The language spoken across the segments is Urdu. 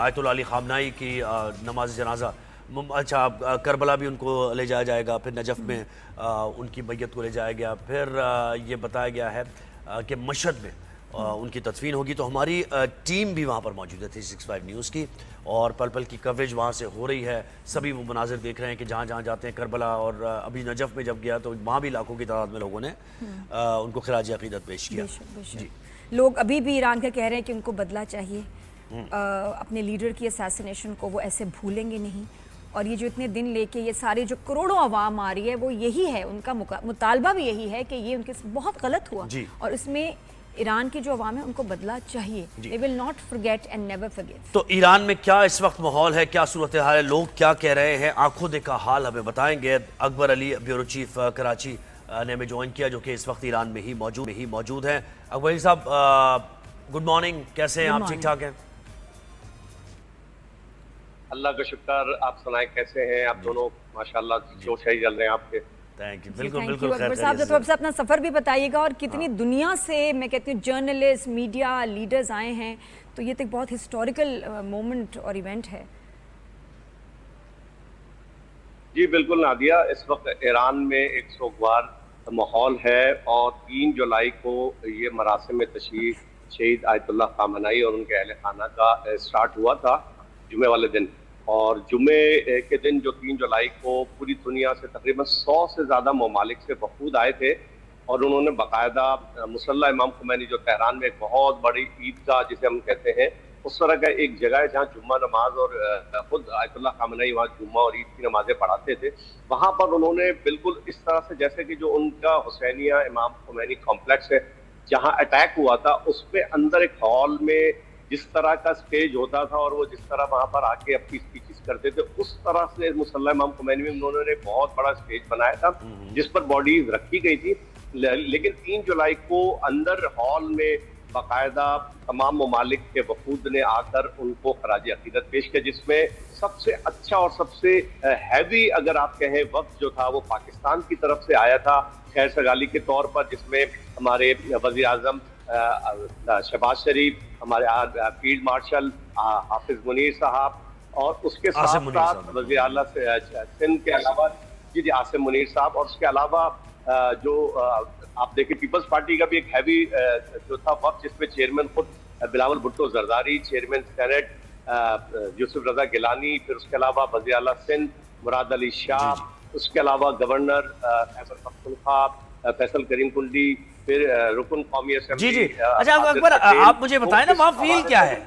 آیت اللہ علی خامنائی کی نماز جنازہ، اچھا کربلا بھی ان کو لے جایا جائے گا، پھر نجف میں ان کی میت کو لے جایا گیا، پھر یہ بتایا گیا ہے کہ مشہد میں ان کی تدفین ہوگی۔ تو ہماری ٹیم بھی وہاں پر موجود ہے 365 نیوز کی، اور پل پل کی کوریج وہاں سے ہو رہی ہے۔ سبھی وہ مناظر دیکھ رہے ہیں کہ جہاں جہاں جاتے ہیں کربلا، اور ابھی نجف میں جب گیا تو وہاں بھی لاکھوں کی تعداد میں لوگوں نے ان کو خراج عقیدت پیش کیا۔ جی، لوگ ابھی بھی ایران کا کہہ رہے ہیں کہ ان کو بدلہ چاہیے، اپنے لیڈر کی اسیسینیشن کو وہ ایسے بھولیں گے نہیں، اور یہ جو اتنے دن لے کے یہ سارے جو کروڑوں عوام آ رہی ہے وہ یہی ہے، ان کا مطالبہ بھی یہی ہے کہ یہ ان کے بہت غلط ہوا، اور اس میں ایران کے جو عوام ہیں ان کو بدلہ چاہیے۔ They will not forget and never forgive۔ تو ایران میں کیا اس وقت ماحول ہے، کیا صورتحال ہے، لوگ کیا کہہ رہے ہیں، آنکھوں دیکھا حال ہمیں بتائیں گے اکبر علی، بیورو چیف کراچی نے ہمیں جوائن کیا، جو کہ اس وقت ایران میں ہی موجود ہیں۔ اکبر علی صاحب گڈ مارننگ، کیسے ہیں آپ؟ ٹھیک ٹھاک ہیں؟ اللہ کا شکر، آپ سنائیں کیسے ہیں آپ دونوں؟ ماشاءاللہ جوش ہے چل رہے ہیں آپ کے۔ بالکل بالکل اکبر صاحب، تو اب سے اپنا سفر بھی بتائیے گا، اور کتنی دنیا سے میں کہتی ہوں جرنلسٹ، میڈیا لیڈرز آئے ہیں، تو یہ تو ایک بہت ہسٹوریکل مومنٹ اور ایونٹ ہے۔ جی بالکل نادیہ، اس وقت ایران میں ایک سوگوار ماحول ہے، اور 3 جولائی کو یہ مراسم تشییع شہید آیت اللہ خامنائی اور ان کے اہل خانہ کا سٹارٹ ہوا تھا جمعے والے دن، اور جمعے کے دن جو 3 جولائی کو پوری دنیا سے تقریباً 100 سے زیادہ ممالک سے وفود آئے تھے، اور انہوں نے باقاعدہ مصلی امام خمینی جو تہران میں ایک بہت بڑی عیدگاہ جسے ہم کہتے ہیں، اس طرح کا ایک جگہ ہے جہاں جمعہ نماز، اور خود آیت اللہ خامنائی وہاں جمعہ اور عید کی نمازیں پڑھاتے تھے، وہاں پر انہوں نے بالکل اس طرح سے جیسے کہ جو ان کا حسینیہ امام خمینی کمپلیکس ہے جہاں اٹیک ہوا تھا، اس پہ اندر ایک ہال میں جس طرح کا سٹیج ہوتا تھا اور وہ جس طرح وہاں پر آ کے اپنی اسپیچز کرتے تھے، اس طرح سے مصلی امام خمینی میں انہوں نے بہت بڑا سٹیج بنایا تھا جس پر باڈیز رکھی گئی تھی۔ لیکن 3 جولائی کو اندر ہال میں باقاعدہ تمام ممالک کے وفود نے آ کر ان کو خراج عقیدت پیش کیا، جس میں سب سے اچھا اور سب سے ہیوی اگر آپ کہیں وقت جو تھا وہ پاکستان کی طرف سے آیا تھا خیر سگالی کے طور پر، جس میں ہمارے وزیر اعظم شہباز شریف، ہمارے فیلڈ مارشل حافظ منیر صاحب، اور اس کے ساتھ ساتھ وزیر اعلیٰ سندھ کے علاوہ جی عاصم منیر صاحب، اور اس کے علاوہ جو آپ دیکھیں پیپلز پارٹی کا بھی ایک ہیوی جو تھا وقت، جس میں چیئرمین خود بلاول بھٹو زرداری، چیئرمین سینٹ یوسف رضا گیلانی، پھر اس کے علاوہ وزیر اعلیٰ سندھ مراد علی شاہ، اس کے علاوہ گورنر خیبر پختونخوا فیصل کریم کنڈی، پھر رکن قومی اسمبلی۔ جی اچھا اکبر، آپ مجھے بتائیں نا وہاں فیل کیا ہے،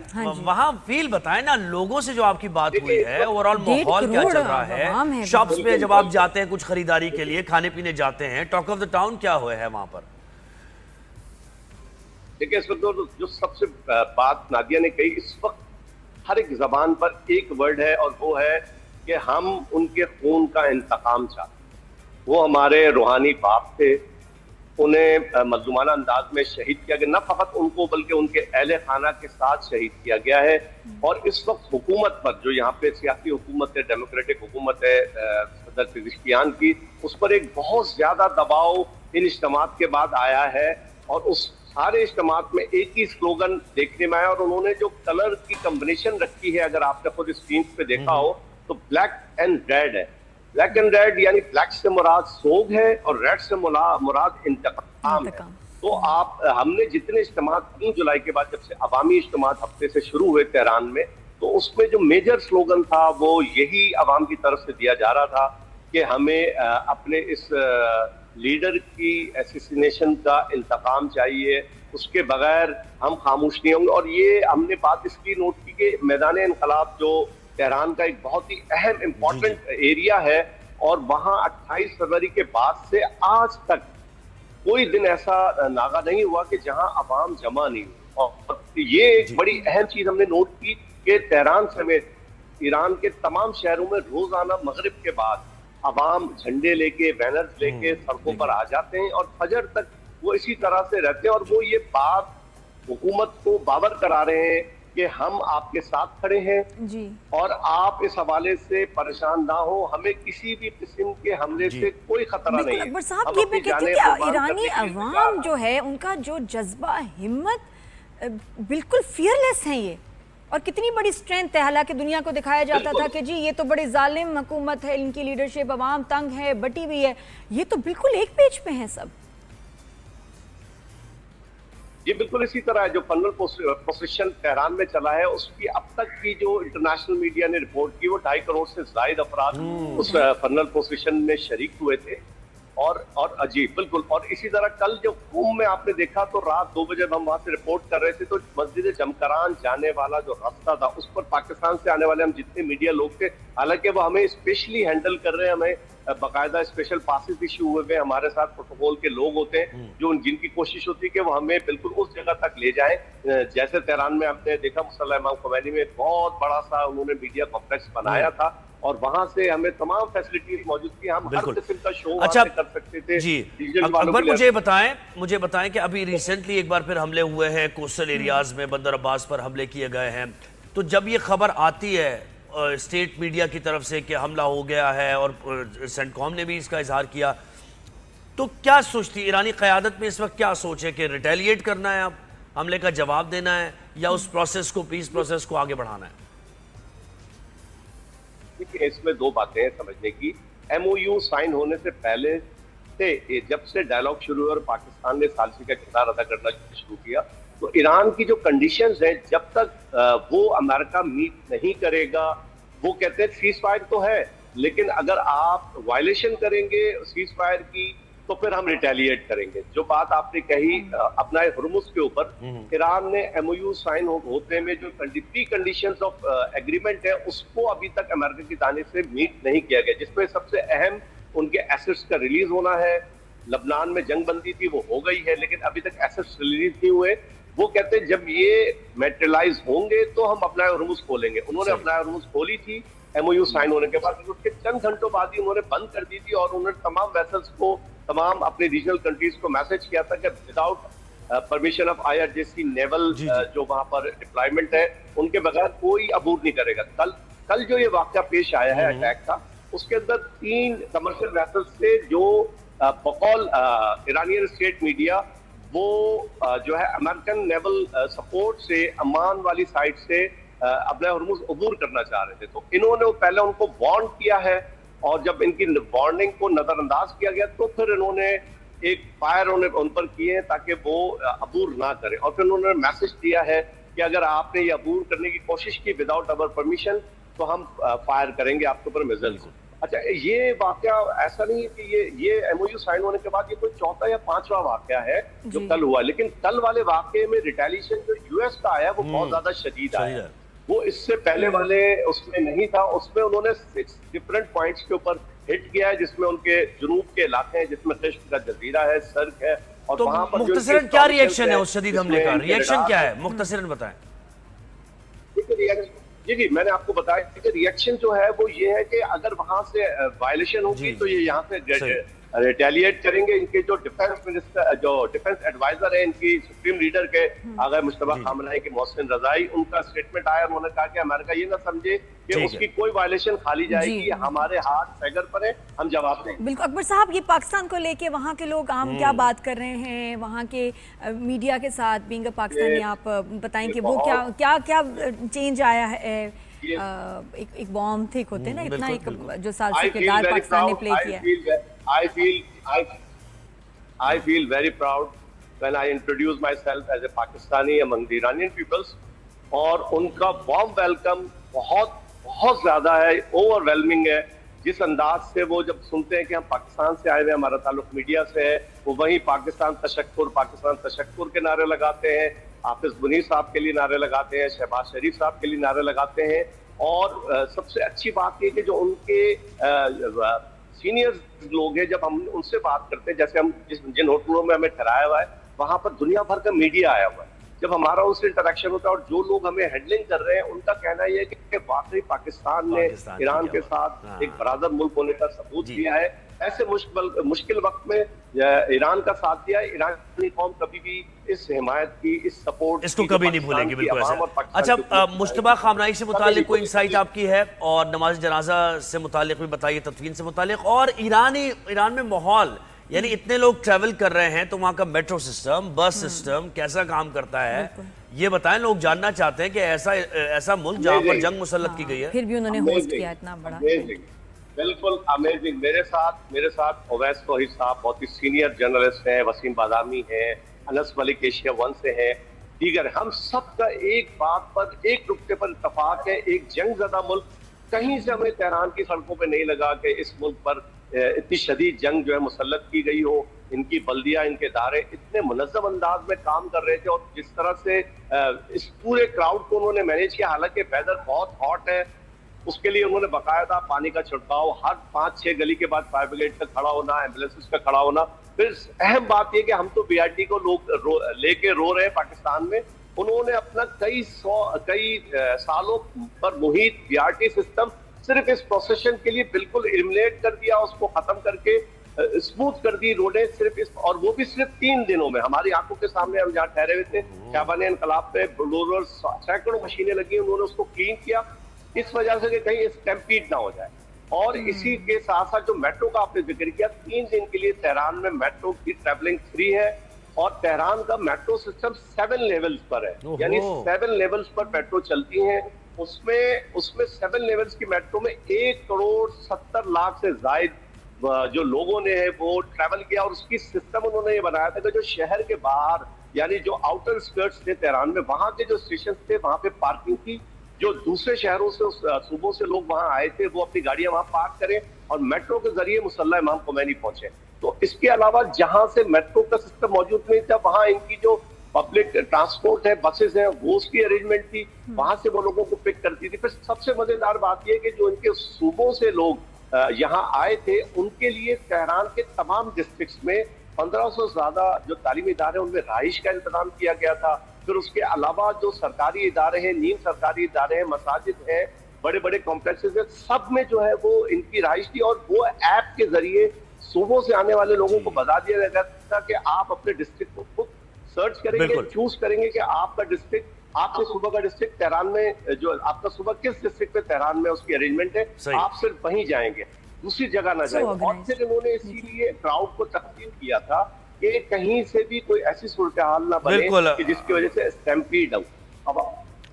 وہاں فیل بتائیں نا لوگوں سے جو آپ کی بات ہوئی ہے، اوورآل ماحول کیا چل رہا ہے، شاپس پہ جب آپ جاتے ہیں کچھ خریداری کے لیے، کھانے پینے جاتے ہیں، ٹاک آف دا ٹاؤن کیا ہوئے ہے وہاں پر؟ دیکھیں اس وقت جو سب سے بات نادیہ نے کہی، اس وقت ہر ایک زبان پر ایک ورڈ ہے، اور وہ ہے کہ ہم ان کے خون کا انتقام چاہتے ہیں۔ وہ ہمارے روحانی باپ تھے، انہیں مظلومانہ انداز میں شہید کیا گیا، نہ فقط ان کو بلکہ ان کے اہل خانہ کے ساتھ شہید کیا گیا ہے، اور اس وقت حکومت پر جو یہاں پہ سیاسی حکومت ہے، ڈیموکریٹک حکومت ہے صدر پزشکیان کی، اس پر ایک بہت زیادہ دباؤ ان اجتماعات کے بعد آیا ہے، اور اس سارے اجتماعات میں ایک ہی سلوگن دیکھنے میں آیا، اور انہوں نے جو کلر کی کمبینیشن رکھی ہے اگر آپ نے خود اسکرین پہ دیکھا ہو تو بلیک اینڈ ریڈ ہے۔ بلیک اینڈ ریڈ یعنی بلیک سے مراد سوگ ہے، اور ریڈ سے مراد انتقام ہے۔ تو ہم نے جتنے اجتماعات 3 جولائی کے بعد جب سے عوامی اجتماعات ہفتے سے شروع ہوئے تہران میں، تو اس میں جو میجر سلوگن تھا وہ یہی عوام کی طرف سے دیا جا رہا تھا کہ ہمیں اپنے اس لیڈر کی ایسیسینیشن کا انتقام چاہیے، اس کے بغیر ہم خاموش نہیں ہوں گے۔ اور یہ ہم نے بات اس کی نوٹ کی کہ میدان انقلاب جو تہران کا ایک بہت ہی اہم امپورٹنٹ ایریا ہے، اور وہاں 28 فروری کے بعد سے آج تک کوئی دن ایسا ناغہ نہیں ہوا کہ جہاں عوام جمع نہیں ہو، اور یہ ایک بڑی اہم چیز ہم نے نوٹ کی کہ تہران سمیت ایران کے تمام شہروں میں روزانہ مغرب کے بعد عوام جھنڈے لے کے، بینرز لے کے سڑکوں پر آ جاتے ہیں، اور فجر تک وہ اسی طرح سے رہتے ہیں، اور وہ یہ بات حکومت کو باور کرا رہے ہیں کہ ہم آپ کے ساتھ کھڑے ہیں، اور آپ اس حوالے سے پریشان نہ ہو، ہمیں کسی بھی قسم کے حملے سے کوئی خطرہ نہیں ہے۔ اکبر صاحب، یہ میں کہتی ہوں کہ ایرانی عوام جو ہے ان کا جو جذبہ ہمت بالکل فیئرلیس ہے یہ، اور کتنی بڑی اسٹرینتھ ہے، حالانکہ دنیا کو دکھایا جاتا تھا کہ جی یہ تو بڑی ظالم حکومت ہے، ان کی لیڈرشپ عوام تنگ ہے، بٹی ہوئی ہے، یہ تو بالکل ایک پیج پہ ہیں سب. یہ بالکل اسی طرح ہے. جو فنل پوزیشن تہران میں چلا ہے اس کی اب تک کی جو انٹرنیشنل میڈیا نے رپورٹ کی وہ 2.5 کروڑ سے زائد افراد اس فنل پوزیشن میں شریک ہوئے تھے. اور عجیب بالکل. اور اسی طرح کل جو قم میں آپ نے دیکھا تو رات 2 بجے ہم وہاں سے رپورٹ کر رہے تھے تو مسجد جمکران جانے والا جو راستہ تھا اس پر پاکستان سے آنے والے ہم جتنے میڈیا لوگ تھے، حالانکہ وہ ہمیں اسپیشلی ہینڈل کر رہے ہیں، ہمیں باقاعدہ اسپیشل پاسز ایشو ہوئے ہوئے، ہمارے ساتھ پروٹوکول کے لوگ ہوتے ہیں جو جن کی کوشش ہوتی ہے کہ وہ ہمیں بالکل اس جگہ تک لے جائیں. جیسے تہران میں ہم نے دیکھا مصلی امام خمینی میں بہت بڑا سا انہوں نے میڈیا کمپلیکس بنایا تھا اور وہاں سے ہمیں تمام فیسلٹیز موجود تھی، ہم ہر قسم کا شو وہاں سے کر سکتے تھے. جی اکبر مجھے بتائیں کہ ابھی ریسنٹلی ایک بار پھر حملے ہوئے ہیں کوسٹل ایریاز میں، بندر عباس پر حملے کیے گئے ہیں، تو جب یہ خبر آتی ہے اسٹیٹ میڈیا کی طرف سے کہ حملہ ہو گیا ہے اور سینٹ کام نے بھی اس کا اظہار کیا، تو کیا سوچتی ایرانی قیادت میں اس وقت کیا سوچ ہے کہ ریٹیلیٹ کرنا ہے، اب حملے کا جواب دینا ہے یا اس پروسیس کو پیس پروسیس کو آگے بڑھانا ہے؟ اس میں 2 باتیں ہیں سمجھنے کی. ایم او یو سائن ہونے سے پہلے سے جب سے ڈائلاگ شروع ہوا اور پاکستان نے ثالثی کا کردار ادا کرنا شروع کیا تو ایران کی جو کنڈیشنز ہیں جب تک وہ امریکہ میٹ نہیں کرے گا، وہ کہتے ہیں سیز فائر تو ہے لیکن اگر آپ وائلیشن کریں گے سیز فائر کی تو پھر ہم ریٹیلیٹ کریں گے. جو بات آپ نے کہی اپنا ہرمز کے اوپر، ایران نے ایم او یو سائن ہوتے میں جو پری کنڈیشنز آف ایگریمنٹ ہے اس کو ابھی تک امریکہ کی جانب سے میٹ نہیں کیا گیا، جس میں سب سے اہم ان کے ایسٹس کا ریلیز ہونا ہے. لبنان میں جنگ بندی تھی وہ ہو گئی ہے لیکن ابھی تک ایسٹس ریلیز نہیں ہوئے. وہ کہتے ہیں جب یہ میٹریلائز ہوں گے تو ہم اپنا ہرمز کھولیں گے. انہوں نے اپنا ہرمز کھولی تھی ایم او یو سائن ہونے کے بعد، اس کے چند گھنٹوں بعد ہی انہوں نے بند کر دی تھی اور انہوں نے تمام ویسلز کو، تمام اپنے ریجنل کنٹریز کو میسج کیا تھا کہ without permission of I R J C naval جو وہاں پر ڈپلائمنٹ ہے ان کے بغیر کوئی عبور نہیں کرے گا. کل جو یہ واقعہ پیش آیا ہے اٹیک کا، اس کے اندر 3 کمرشل ویسلز سے جو بقول ایرانین اسٹیٹ میڈیا وہ جو ہے امریکن نیول سپورٹ سے عمان والی سائٹ سے اپنا ہرمز عبور کرنا چاہ رہے تھے. تو انہوں نے پہلے ان کو وارن کیا ہے اور جب ان کی وارننگ کو نظر انداز کیا گیا تو پھر انہوں نے ایک فائر ان پر کیے تاکہ وہ عبور نہ کرے اور پھر انہوں نے میسج دیا ہے کہ اگر آپ نے یہ عبور کرنے کی کوشش کی وداؤٹ اوور پرمیشن تو ہم فائر کریں گے آپ کے اوپر میزائلز. اچھا یہ واقعہ ایسا نہیں ہے کہ یہ ایم او یو سائن ہونے کے بعد یہ کوئی 4تھا یا 5واں واقعہ ہے جو کل ہوا، لیکن کل والے واقعے میں ریٹیلیشن جو یو ایس کا آیا وہ بہت زیادہ شدید آیا. وہ اس سے پہلے والے اس میں نہیں تھا. اس میں انہوں نے 6 ڈفرنٹ پوائنٹس کے اوپر ہٹ کیا ہے جس میں ان کے جنوب کے علاقے ہیں، جس میں قشم کا جزیرہ ہے، سرک ہے. اور تو وہاں پر مختصراً کیا ریئیکشن ہے اس شدید حملے کا؟ ریئیکشن کیا ہے مختصراً بتائیں. جی میں نے آپ کو بتایا کہ ریئیکشن جو ہے وہ یہ ہے کہ اگر وہاں سے وائلیشن ہوگی تو یہ یہاں سے ریٹیلیٹ کریں گے. ان کے جو ڈیفنس منسٹر، جو ڈیفنس ایڈوائزر ہیں ان کی سپریم لیڈر کے آغا مشتبہ خامنہئی کے محسن رضائی، ان کا سٹیٹمنٹ آیا، انہوں نے کہا کہ امریکہ یہ نہ سمجھے کہ اس کی کوئی وائلیشن کھالی جائے گی، ہمارے ہاتھ سیگر پر ہیں، ہم جواب دیں گے. بالکل. اکبر صاحب، یہ پاکستان کو لے کے وہاں کے لوگ عام کیا بات کر رہے ہیں وہاں کے میڈیا کے ساتھ؟ بینگ اے پاکستانی آپ بتائیں کہ وہ کیا چینج آیا ہے؟ ایک بوم تھے ہوتے ہیں نا، اتنا ایک جو ثالثی کردار پاکستان نے پلے کیا ہے. I feel very proud when I introduce myself as a Pakistani among the Iranian peoples. اور ان کا وارم ویلکم بہت زیادہ ہے، اوور ویلمنگ ہے. جس انداز سے وہ جب سنتے ہیں کہ ہم پاکستان سے آئے ہوئے، ہمارا تعلق میڈیا سے ہے، وہ وہیں پاکستان تشکر کے نعرے لگاتے ہیں، حافظ منیر صاحب کے لیے نعرے لگاتے ہیں، شہباز شریف صاحب کے لیے نعرے لگاتے ہیں. اور سب سے اچھی بات یہ کہ جو ان کے سینئر لوگ ہیں، جب ہم ان سے بات کرتے ہیں، جیسے ہم جن ہوٹلوں میں ہمیں ٹھہرایا ہوا ہے وہاں پر دنیا بھر کا میڈیا آیا ہوا ہے، جب ہمارا ان سے انٹریکشن ہوتا ہے اور جو لوگ ہمیں ہینڈلنگ کر رہے ہیں ان کا کہنا یہ ہے کہ واقعی پاکستان نے ایران کے ساتھ ایک برادر ملک ہونے کا ثبوت دیا ہے. ایسے مشکل وقت میں ایران کا ساتھ دیا ہے. ایرانی قوم کبھی بھی اس حمایت کی، اس سپورٹ اس کو کبھی نہیں بھولیں گے. بالکل ایسا. اچھا، مشتبہ خامنہئی سے متعلق کوئی انسائٹ آپ کی ہے؟ اور نماز جنازہ سے متعلق بھی بتائیے، تدفین سے متعلق. اور ایران میں ماحول، یعنی اتنے لوگ ٹریول کر رہے ہیں تو وہاں کا میٹرو سسٹم، بس سسٹم کیسا کام کرتا ہے، یہ بتائیں، لوگ جاننا چاہتے ہیں کہ ایسا ملک جہاں پر جنگ مسلط کی گئی ہے. پھر بھی انہوں نے ہوسٹ کیا اتنا بڑا. بالکل امیزنگ. میرے ساتھ اویس توحید صاحب بہت ہی سینئر جرنلسٹ ہیں، وسیم بادامی ہیں، انس ملک ایشیا ون سے ہیں، دیگر. ہم سب کا ایک بات پر، ایک نقطے پر اتفاق ہے، ایک جنگ زدہ ملک. کہیں سے ہمیں تہران کی سڑکوں پہ نہیں لگا کہ اس ملک پر اتنی شدید جنگ جو ہے مسلط کی گئی ہو. ان کی بلدیہ، ان کے ادارے اتنے منظم انداز میں کام کر رہے تھے، اور جس طرح سے اس پورے کراؤڈ کو انہوں نے مینیج کیا. حالانکہ ویدر بہت ہاٹ ہے، اس کے لیے انہوں نے باقاعدہ پانی کا چھڑکاؤ، ہر 5-6 گلی کے بعد فائر بریگیڈ کا کھڑا ہونا، ایمبولینس کا کھڑا ہونا. پھر اہم بات یہ کہ ہم تو BRT کو لوگ لے کے رو رہے ہیں پاکستان میں. انہوں نے اپنا کئی سالوں پر محیط BRT سسٹم صرف اس پروسیشن کے لیے بالکل ایلیمنیٹ کر دیا، اس کو ختم کر کے اسموتھ کر دی روڈیں صرف اور وہ بھی صرف 3 دنوں میں. ہماری آنکھوں کے سامنے ہم جہاں ٹھہرے ہوئے تھے شعبان انقلاب پہ بلڈوزر سینکڑوں مشینیں لگی، انہوں نے اس کو کلین کیا اس وجہ سے کہ کہیں اسٹیمپیڈ نہ ہو جائے. اور اسی کے ساتھ ساتھ جو میٹرو کا آپ نے ذکر کیا، 3 دن کے لیے تہران میں میٹرو کی ٹریولنگ فری ہے. اور تہران کا میٹرو سسٹم 7 لیولز پر ہے، یعنی 7 لیولز پر میٹرو چلتی ہیں. اس میں 7 لیولز کی میٹرو میں 1,70,00,000 سے زائد جو لوگوں نے وہ ٹریول کیا. اور اس کی سسٹم انہوں نے یہ بنایا تھا کہ جو شہر کے باہر، یعنی جو آؤٹر اسکرٹس تھے تہران میں، وہاں کے جو اسٹیشن تھے وہاں پہ پارکنگ تھی. جو دوسرے شہروں سے، صوبوں سے لوگ وہاں آئے تھے، وہ اپنی گاڑیاں وہاں پارک کریں اور میٹرو کے ذریعے مصلی امام خمینی پہنچے. تو اس کے علاوہ جہاں سے میٹرو کا سسٹم موجود نہیں تھا، وہاں ان کی جو پبلک ٹرانسپورٹ ہے، بسز ہیں، وہ اس کی ارینجمنٹ تھی، وہاں سے وہ لوگوں کو پک کرتی تھی. پھر سب سے مزیدار بات یہ کہ جو ان کے صوبوں سے لوگ یہاں آئے تھے، ان کے لیے تہران کے تمام ڈسٹرکٹس میں 1500 سے زیادہ جو تعلیمی ادارے ہیں ان میں رہائش کا انتظام کیا گیا تھا. پھر اس کے علاوہ جو سرکاری ادارے ہیں، نیم سرکاری ادارے ہیں، مساجد ہیں، بڑے بڑے کمپلیکسز ہیں، سب میں جو ہے وہ ان کی رہائش تھی. اور وہ ایپ کے ذریعے صوبوں سے آنے والے لوگوں کو بتا دیا گیا تھا کہ آپ اپنے ڈسٹرکٹ کو خود سرچ کریں گے، چوز کریں گے کہ آپ کا ڈسٹرکٹ، آپ کے صوبہ کا ڈسٹرکٹ تہران میں، جو آپ کا صوبہ کس ڈسٹرکٹ میں تہران میں اس کی ارینجمنٹ ہے، آپ صرف وہیں جائیں گے، دوسری جگہ نہ جائیں. اور پھر انہوں نے اسی لیے کراؤڈ کو تقسیم کیا تھا کہ کہیں سے بھی کوئی ایسی صورتحال نہ بنے کہ جس کی وجہ سے اسٹیمپیڈ ہو.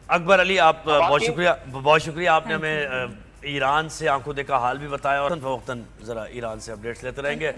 اکبر علی، آپ بہت شکریہ. آپ نے ہمیں ایران سے آنکھوں دیکھا حال بھی بتایا، اور وقتاً ذرا ایران سے اپڈیٹس لیتے رہیں گے.